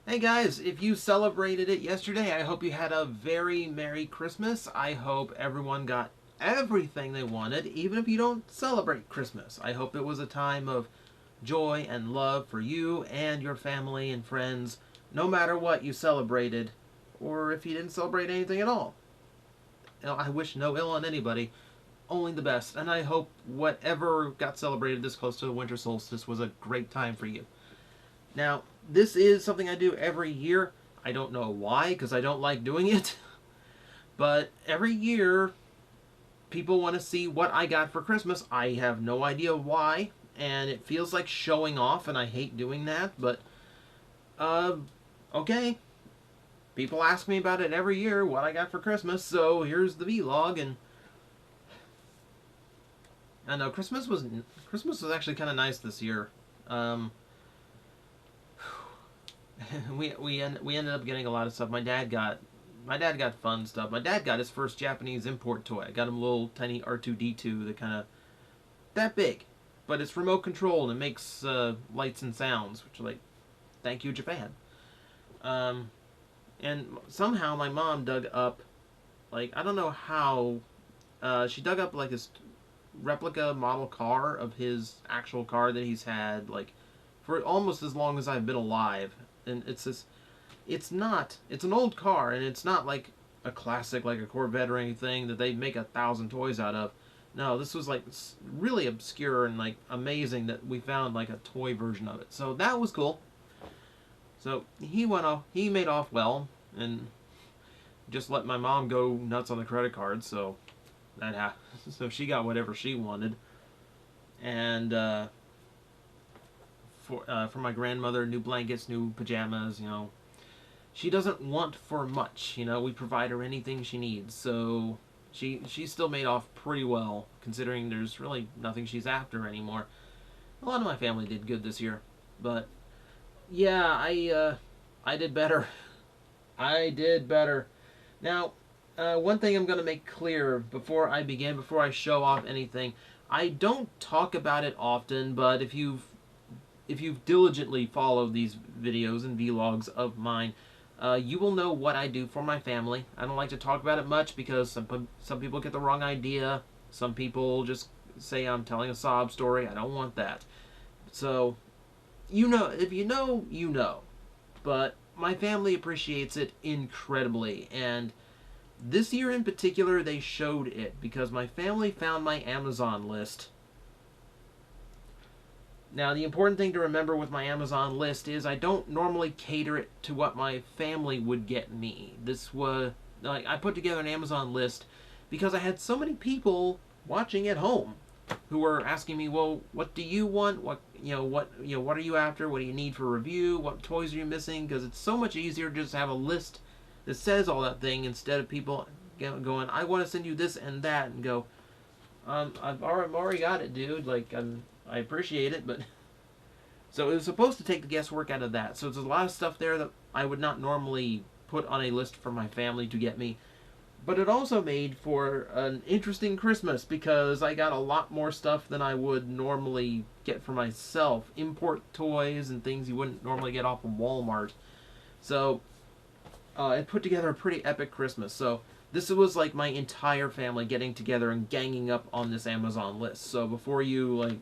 Hey guys, if you celebrated it yesterday, I hope you had a very Merry Christmas. I hope everyone got everything they wanted, even if you don't celebrate Christmas. I hope it was a time of joy and love for you and your family and friends, no matter what you celebrated, or if you didn't celebrate anything at all. I wish no ill on anybody, only the best, and I hope whatever got celebrated this close to the winter solstice was a great time for you. Now, this is something I do every year. I don't know why, because I don't like doing it. But every year, people want to see what I got for Christmas. I have no idea why, and it feels like showing off, and I hate doing that. But, uh, okay. People ask me about it every year, what I got for Christmas, so here's the vlog. And I know Christmas was actually kind of nice this year. Um, we ended up getting a lot of stuff. My dad got fun stuff. My dad got his first Japanese import toy. I got him a little tiny R2D2 that kind of that big, but it's remote controlled and it makes lights and sounds, which are like, thank you Japan. Um, and somehow my mom dug up, like, I don't know how, she dug up like this replica model car of his actual car that he's had like for almost as long as I've been alive. And it's an old car, and it's not like a classic like a Corvette or anything that they make 1,000 toys out of. No, this was like really obscure and like amazing that we found like a toy version of it. So that was cool. So he made off well, and just let my mom go nuts on the credit card. So so she got whatever she wanted. And for my grandmother, new blankets, new pajamas. She doesn't want for much. We provide her anything she needs. So she still made off pretty well, considering there's really nothing she's after anymore. A lot of my family did good this year, but yeah, I did better. I did better. Now, one thing I'm going to make clear before I begin, before I show off anything, I don't talk about it often, but if you've diligently followed these videos and vlogs of mine, you will know what I do for my family. I don't like to talk about it much because some people get the wrong idea. Some people just say I'm telling a sob story. I don't want that. So, if you know, you know. But my family appreciates it incredibly, and this year in particular, they showed it because my family found my Amazon list. Now, the important thing to remember with my Amazon list is I don't normally cater it to what my family would get me. This was like I put together an Amazon list because I had so many people watching at home who were asking me, "Well, what do you want? What are you after? What do you need for review? What toys are you missing?" Because it's so much easier to just have a list that says all that thing instead of people going, "I want to send you this and that," and go, I've already got it, dude. Like, I appreciate it, but so it was supposed to take the guesswork out of that. So there's a lot of stuff there that I would not normally put on a list for my family to get me. But it also made for an interesting Christmas because I got a lot more stuff than I would normally get for myself. Import toys and things you wouldn't normally get off of Walmart. So it put together a pretty epic Christmas. So this was like my entire family getting together and ganging up on this Amazon list. So before anyone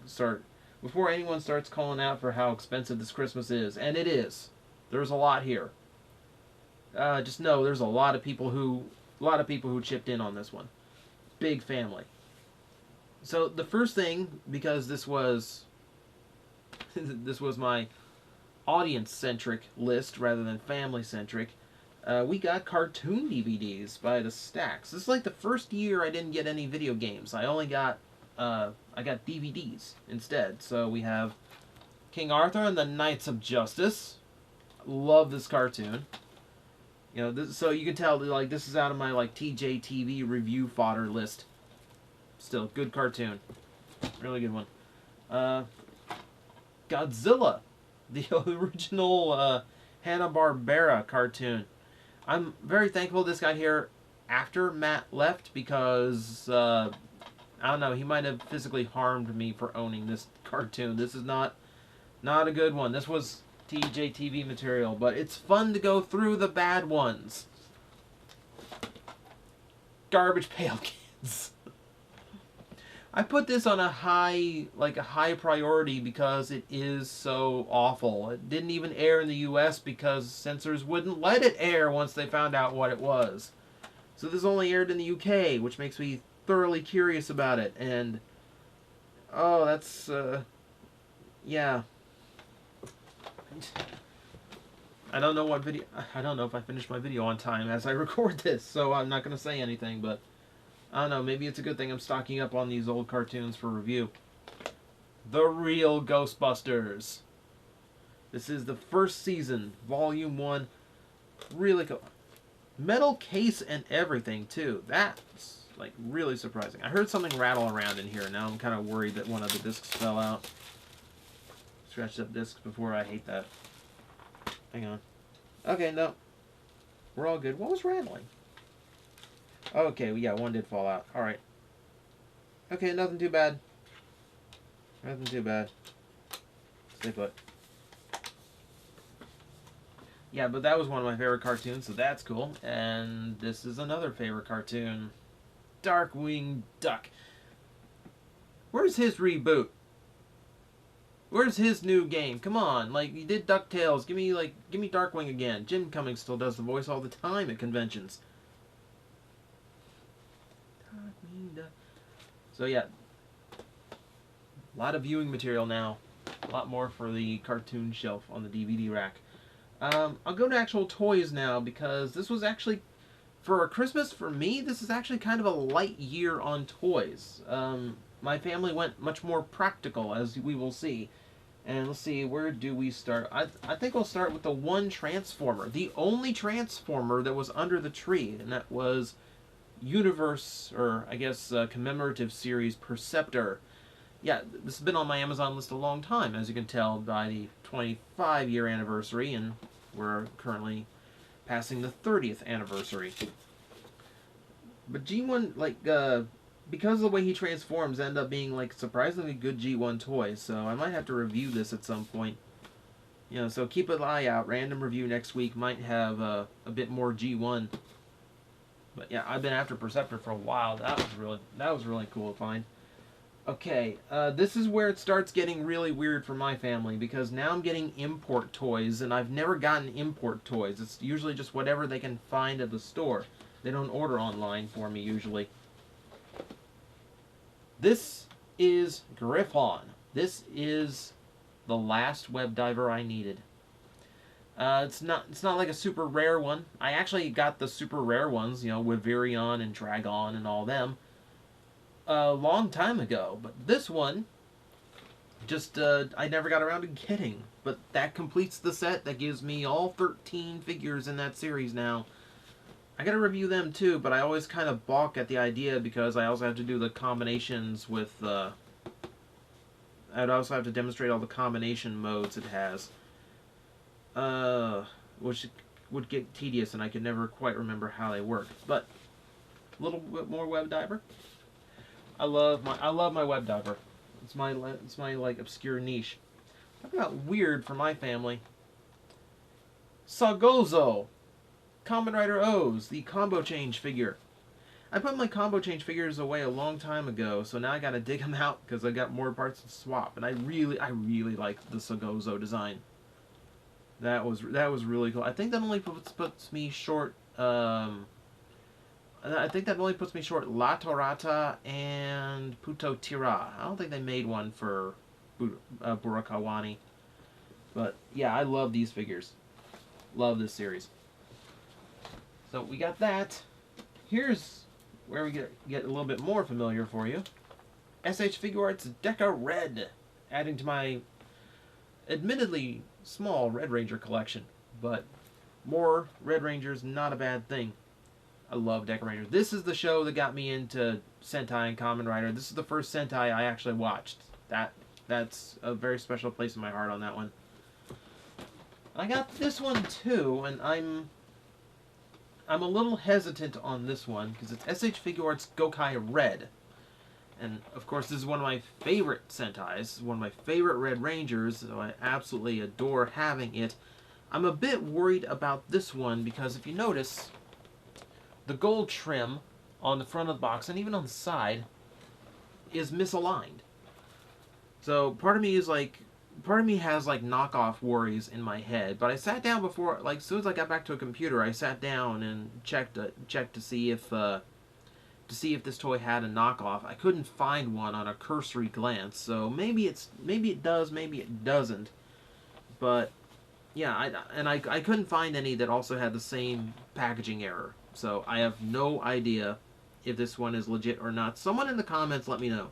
starts calling out for how expensive this Christmas is, and it is, there's a lot here. Just know there's a lot of people who chipped in on this one. Big family. So the first thing, because this was this was my audience centric list rather than family centric, we got cartoon DVDs by the stacks. This is like the first year I didn't get any video games. I only got I got DVDs instead. So we have King Arthur and the Knights of Justice. Love this cartoon. So you can tell like this is out of my like TJTV review fodder list. Still good cartoon, really good one. Godzilla, the original Hanna-Barbera cartoon. I'm very thankful this got here after Matt left because I don't know, he might have physically harmed me for owning this cartoon. This is not a good one. This was TJ material, but it's fun to go through the bad ones. Garbage Pail Kids. I put this on a high priority because it is so awful. It didn't even air in the US because censors wouldn't let it air once they found out what it was. So this only aired in the UK, which makes me thoroughly curious about it. And oh, that's yeah. I don't know if I finished my video on time as I record this, so I'm not going to say anything, but I don't know, maybe it's a good thing I'm stocking up on these old cartoons for review. The Real Ghostbusters. This is the first season, Volume 1. Really cool. Metal case and everything, too. That's, like, really surprising. I heard something rattle around in here. Now I'm kind of worried that one of the discs fell out. Scratched up discs before. I hate that. Hang on. Okay, no. We're all good. What was rattling? Okay, well, yeah, one did fall out. Alright. Okay, nothing too bad. Nothing too bad. Stay put. Yeah, but that was one of my favorite cartoons, so that's cool. And this is another favorite cartoon. Darkwing Duck. Where's his reboot? Where's his new game? Come on, like, you did DuckTales. Give me Darkwing again. Jim Cummings still does the voice all the time at conventions. So yeah, a lot of viewing material now. A lot more for the cartoon shelf on the DVD rack. I'll go to actual toys now because this was actually, for Christmas, for me, this is actually kind of a light year on toys. My family went much more practical, as we will see. And let's see, where do we start? I think we'll start with the one Transformer. The only Transformer that was under the tree, and that was Universe, or I guess commemorative series Perceptor. Yeah, this has been on my Amazon list a long time, as you can tell by the 25-year anniversary, and we're currently passing the 30th anniversary. But G1, like, because of the way he transforms, end up being, like, surprisingly good G1 toys, so I might have to review this at some point. You know, so keep an eye out. Random review next week might have a bit more G1. But yeah, I've been after Perceptor for a while. That was really cool to find. Okay, this is where it starts getting really weird for my family, because now I'm getting import toys, and I've never gotten import toys. It's usually just whatever they can find at the store. They don't order online for me, usually. This is Griffon. This is the last web diver I needed. It's not like a super rare one. I actually got the super rare ones, you know, with Virion and Dragon and all them, a long time ago. But this one, just, I never got around to getting. But that completes the set. That gives me all 13 figures in that series now. I gotta review them too, but I always kind of balk at the idea because I also have to do the combinations with, I'd also have to demonstrate all the combination modes it has. Which would get tedious, and I could never quite remember how they work. But a little bit more web diver. I love my web diver. It's my like obscure niche. Talk about weird for my family. Sagozo, Kamen Rider O's, the combo change figure. I put my combo change figures away a long time ago, so now I gotta dig them out because I got more parts to swap. And I really like the Sagozo design. That was really cool. I think that only puts me short. I think that only puts me short La Torata and Puto Tira. I don't think they made one for Burakawani. But yeah, I love these figures. Love this series. So we got that. Here's where we get a little bit more familiar for you. SH Figuarts Deca Red, adding to my admittedly small Red Ranger collection, but more Red Rangers, not a bad thing. I love Deca Ranger. This is the show that got me into Sentai and Kamen Rider. This is the first Sentai I actually watched. That's a very special place in my heart on that one. I got this one too, and I'm a little hesitant on this one because it's SH Figuarts Gokai Red, And of course, this is one of my favorite Sentais, one of my favorite Red Rangers, so I absolutely adore having it. I'm a bit worried about this one because if you notice, the gold trim on the front of the box and even on the side is misaligned. So part of me has like knockoff worries in my head. But I sat down before, like as soon as I got back to a computer, I sat down and checked to see if this toy had a knockoff. I couldn't find one on a cursory glance, so maybe it does, maybe it doesn't. But yeah, I couldn't find any that also had the same packaging error. So I have no idea if this one is legit or not. Someone in the comments let me know,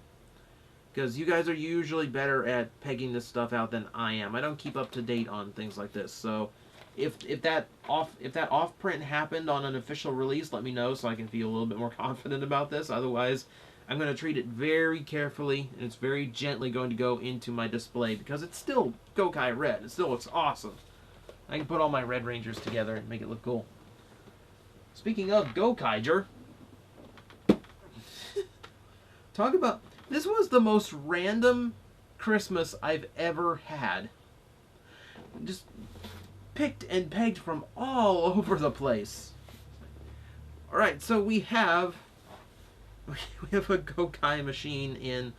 because you guys are usually better at pegging this stuff out than I am. I don't keep up to date on things like this. So if that off print happened on an official release, let me know so I can feel a little bit more confident about this. Otherwise, I'm going to treat it very carefully, and it's very gently going to go into my display because it's still Gokai Red. It still looks awesome. I can put all my Red Rangers together and make it look cool. Speaking of Gokaiger, talk about... This was the most random Christmas I've ever had. Just picked and pegged from all over the place. Alright, so we have a Gokai machine in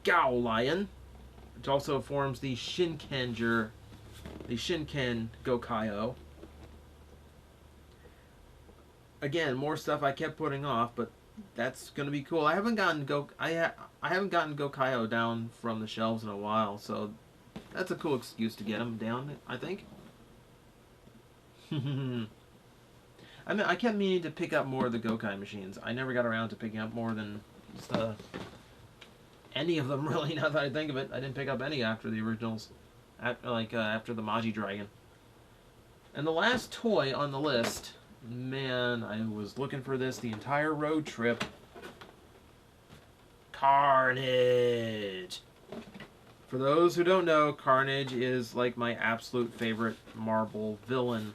Gao Lion, which also forms the Shinken Gokai-O. Again, more stuff I kept putting off, but that's gonna be cool. I haven't gotten Gokai-O down from the shelves in a while, so that's a cool excuse to get them down, I think. I mean, I kept meaning to pick up more of the Gokai machines. I never got around to picking up more than just any of them, really. Now that I think of it, I didn't pick up any after the originals, after the Maji Dragon. And the last toy on the list, man, I was looking for this the entire road trip. Carnage! For those who don't know, Carnage is like my absolute favorite Marvel villain.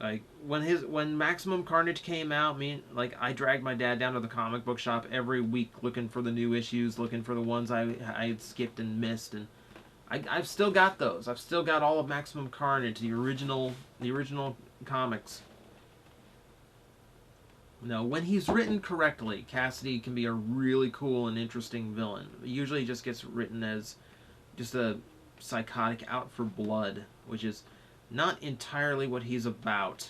Like when Maximum Carnage came out, I dragged my dad down to the comic book shop every week looking for the new issues, looking for the ones I had skipped and missed, and I've still got those. I've still got all of Maximum Carnage, the original comics. No, when he's written correctly, Cassidy can be a really cool and interesting villain. Usually he just gets written as just a psychotic out for blood, which is not entirely what he's about.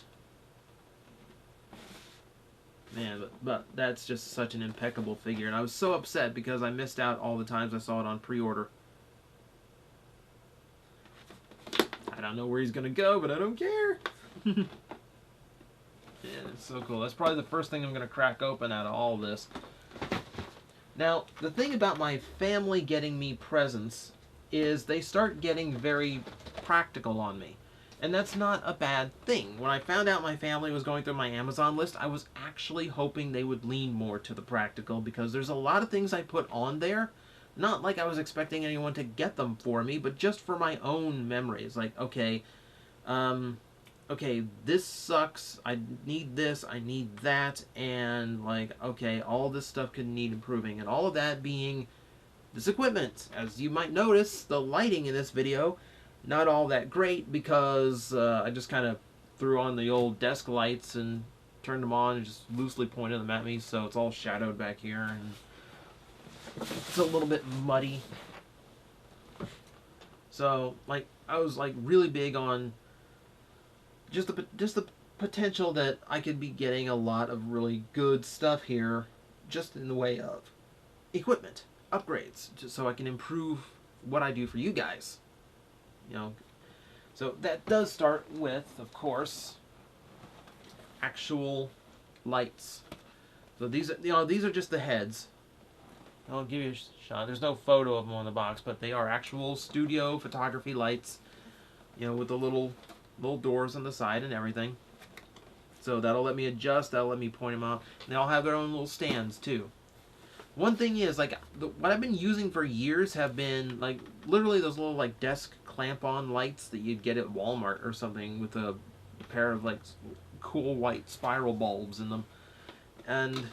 Man, but that's just such an impeccable figure. And I was so upset because I missed out all the times I saw it on pre-order. I don't know where he's going to go, but I don't care. Yeah, it's so cool. That's probably the first thing I'm going to crack open out of all of this. Now, the thing about my family getting me presents is they start getting very practical on me. And that's not a bad thing. When I found out my family was going through my Amazon list, I was actually hoping they would lean more to the practical, because there's a lot of things I put on there, not like I was expecting anyone to get them for me, but just for my own memories. Like, okay, this sucks, I need this, I need that, and like, okay, all this stuff could need improving, and all of that being this equipment. As you might notice, the lighting in this video, not all that great, because I just kind of threw on the old desk lights and turned them on and just loosely pointed them at me, so it's all shadowed back here, and it's a little bit muddy. So, like, I was like really big on just the potential that I could be getting a lot of really good stuff here, just in the way of equipment upgrades, just so I can improve what I do for you guys. You know, so that does start with, of course, actual lights. So these are just the heads. I'll give you a shot. There's no photo of them on the box, but they are actual studio photography lights. You know, with the little doors on the side and everything. So that'll let me adjust. That'll let me point them out. And they all have their own little stands too. One thing is, like, what I've been using for years have been, like, literally those little, like, desk clamp-on lights that you'd get at Walmart or something, with a pair of, like, cool white spiral bulbs in them. And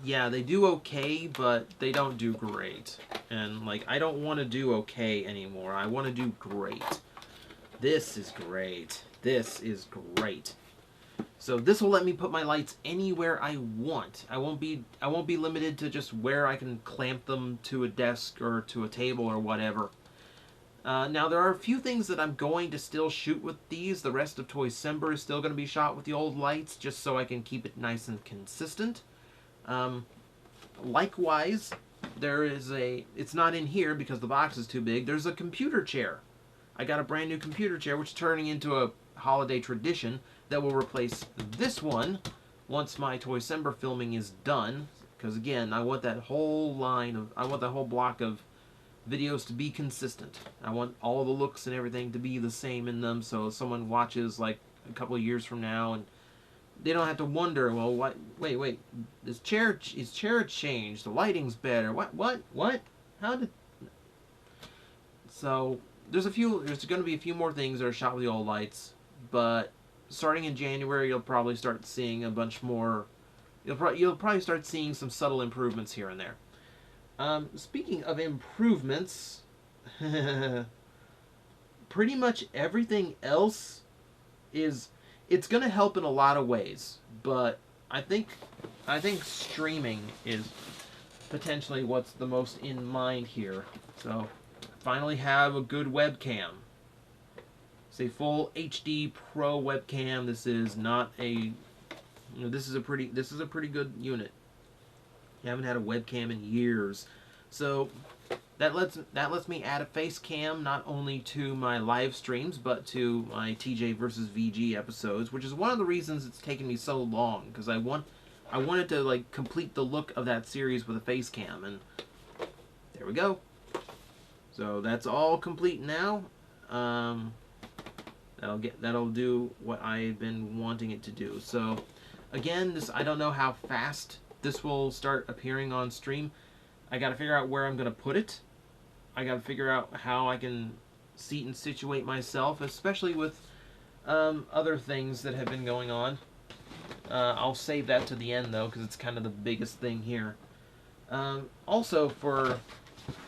yeah, they do okay, but they don't do great. And, like, I don't want to do okay anymore. I want to do great. This is great. This is great. So this will let me put my lights anywhere I want. I won't be limited to just where I can clamp them to a desk or to a table or whatever. Now there are a few things that I'm going to still shoot with these. The rest of TJOmega is still going to be shot with the old lights, just so I can keep it nice and consistent. Likewise, there is it's not in here because the box is too big, there's a computer chair. I got a brand new computer chair, which is turning into a holiday tradition that will replace this one once my TJOmega filming is done. Because again, I want that whole block of videos to be consistent. I want all the looks and everything to be the same in them, so if someone watches like a couple of years from now and they don't have to wonder, well, what? Wait, his chair changed. The lighting's better. What? How did? So there's going to be a few more things that are shot with the old lights, but starting in January, you'll probably start seeing a bunch more. You'll probably start seeing some subtle improvements here and there. Speaking of improvements, pretty much everything else it's going to help in a lot of ways, but I think streaming is potentially what's the most in mind here. So, finally have a good webcam. It's a full HD Pro webcam. This is not a, this is a pretty good unit. I haven't had a webcam in years, so that lets me add a face cam not only to my live streams but to my TJ versus VG episodes, which is one of the reasons it's taken me so long, because I wanted to like complete the look of that series with a face cam, and there we go. So that's all complete now. That'll do what I've been wanting it to do. So again, I don't know how fast this will start appearing on stream. I got to figure out where I'm going to put it. I got to figure out how I can seat and situate myself, especially with other things that have been going on. I'll save that to the end, though, because it's kind of the biggest thing here. Also, for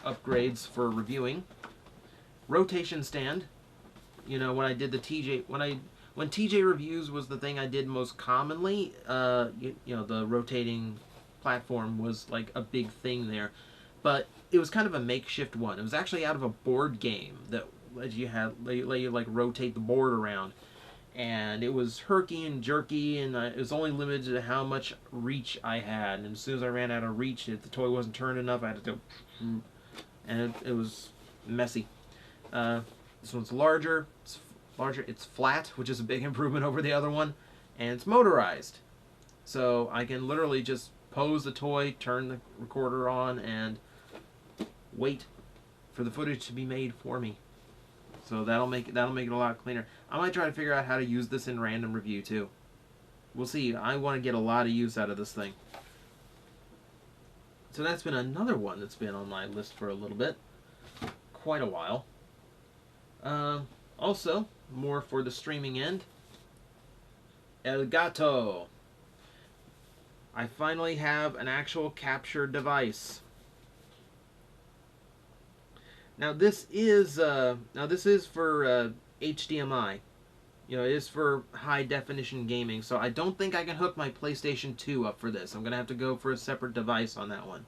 upgrades for reviewing, rotation stand. You know, when I did the TJ, when TJ reviews was the thing I did most commonly, you know, the rotating platform was like a big thing there. But it was kind of a makeshift one. It was actually out of a board game that let you like rotate the board around. And it was herky and jerky, and it was only limited to how much reach I had. And as soon as I ran out of reach, if the toy wasn't turned enough, I had to go, and it was messy. This one's larger. It's flat, which is a big improvement over the other one, and it's motorized. So I can literally just pose the toy, turn the recorder on, and wait for the footage to be made for me. So that'll make it a lot cleaner. I might try to figure out how to use this in random review too. We'll see. I want to get a lot of use out of this thing. So that's been another one that's been on my list for a little bit. Quite a while. Also, more for the streaming end. Elgato. I finally have an actual capture device. Now this is for HDMI. You know, it is for high definition gaming, so I don't think I can hook my PlayStation 2 up for this. I'm gonna have to go for a separate device on that one.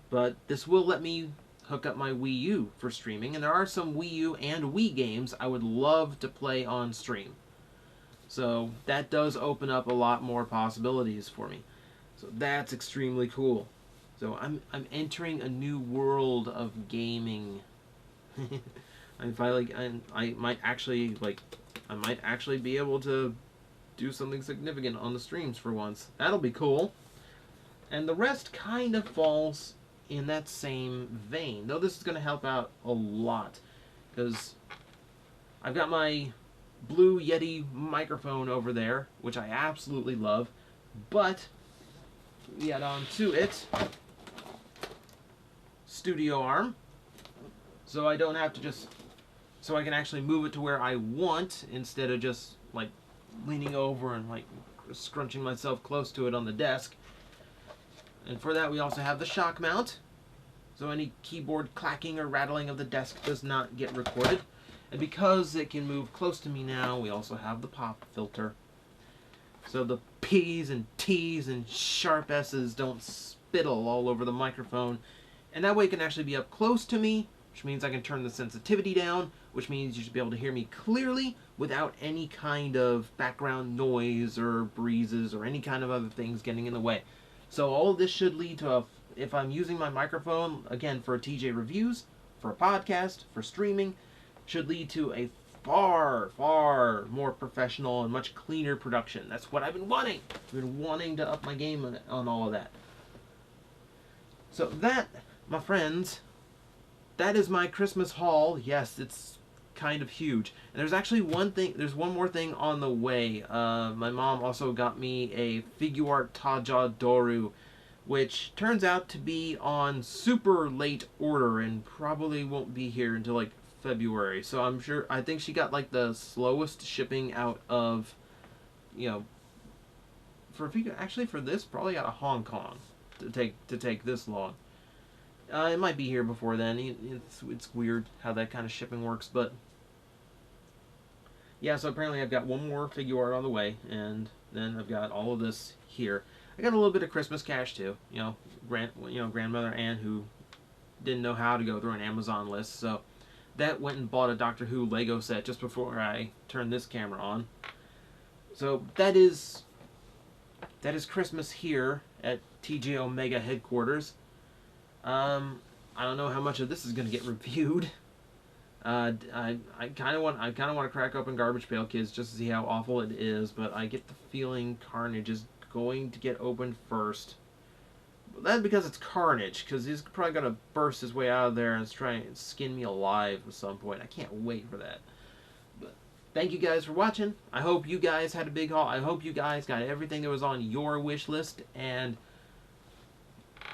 But this will let me hook up my Wii U for streaming, and there are some Wii U and Wii games I would love to play on stream. So that does open up a lot more possibilities for me. So that's extremely cool. So I'm entering a new world of gaming. I might actually be able to do something significant on the streams for once. That'll be cool. And the rest kind of falls in that same vein, though this is going to help out a lot, because I've got my Blue Yeti microphone over there, which I absolutely love, but we add on to it studio arm, so I don't have to so I can actually move it to where I want instead of just like leaning over and like scrunching myself close to it on the desk. And for that, we also have the shock mount. So any keyboard clacking or rattling of the desk does not get recorded. And because it can move close to me now, we also have the pop filter. So the P's and T's and sharp S's don't spittle all over the microphone. And that way it can actually be up close to me, which means I can turn the sensitivity down, which means you should be able to hear me clearly without any kind of background noise or breezes or any kind of other things getting in the way. So all of this should lead to, if I'm using my microphone, again, for TJ reviews, for a podcast, for streaming, should lead to a far, far more professional and much cleaner production. That's what I've been wanting. I've been wanting to up my game on all of that. So that, my friends, that is my Christmas haul. Yes, it's kind of huge. And there's actually there's one more thing on the way. My mom also got me a Figuart TJOmega, which turns out to be on super late order and probably won't be here until like February. So I think she got like the slowest shipping out of, for this, probably out of Hong Kong to take this long. It might be here before then. It's weird how that kind of shipping works, but yeah. So apparently I've got one more figure art on the way, and then I've got all of this here. I got a little bit of Christmas cash too. Grandmother Ann, who didn't know how to go through an Amazon list, so that went and bought a Doctor Who Lego set just before I turned this camera on. So that is Christmas here at TJOmega headquarters. I don't know how much of this is going to get reviewed. I kind of want to crack open Garbage Pail Kids just to see how awful it is, but I get the feeling Carnage is going to get opened first. That's because it's Carnage, because he's probably going to burst his way out of there and try and skin me alive at some point. I can't wait for that. But thank you guys for watching. I hope you guys had a big haul. I hope you guys got everything that was on your wish list, and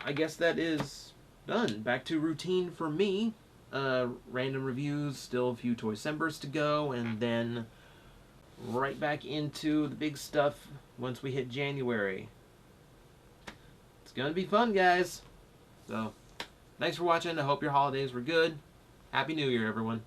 I guess that is done. Back to routine for me. Random reviews, still a few Toy-Cembers to go, and then right back into the big stuff once we hit January. It's gonna be fun, guys. So, thanks for watching. I hope your holidays were good. Happy New Year, everyone.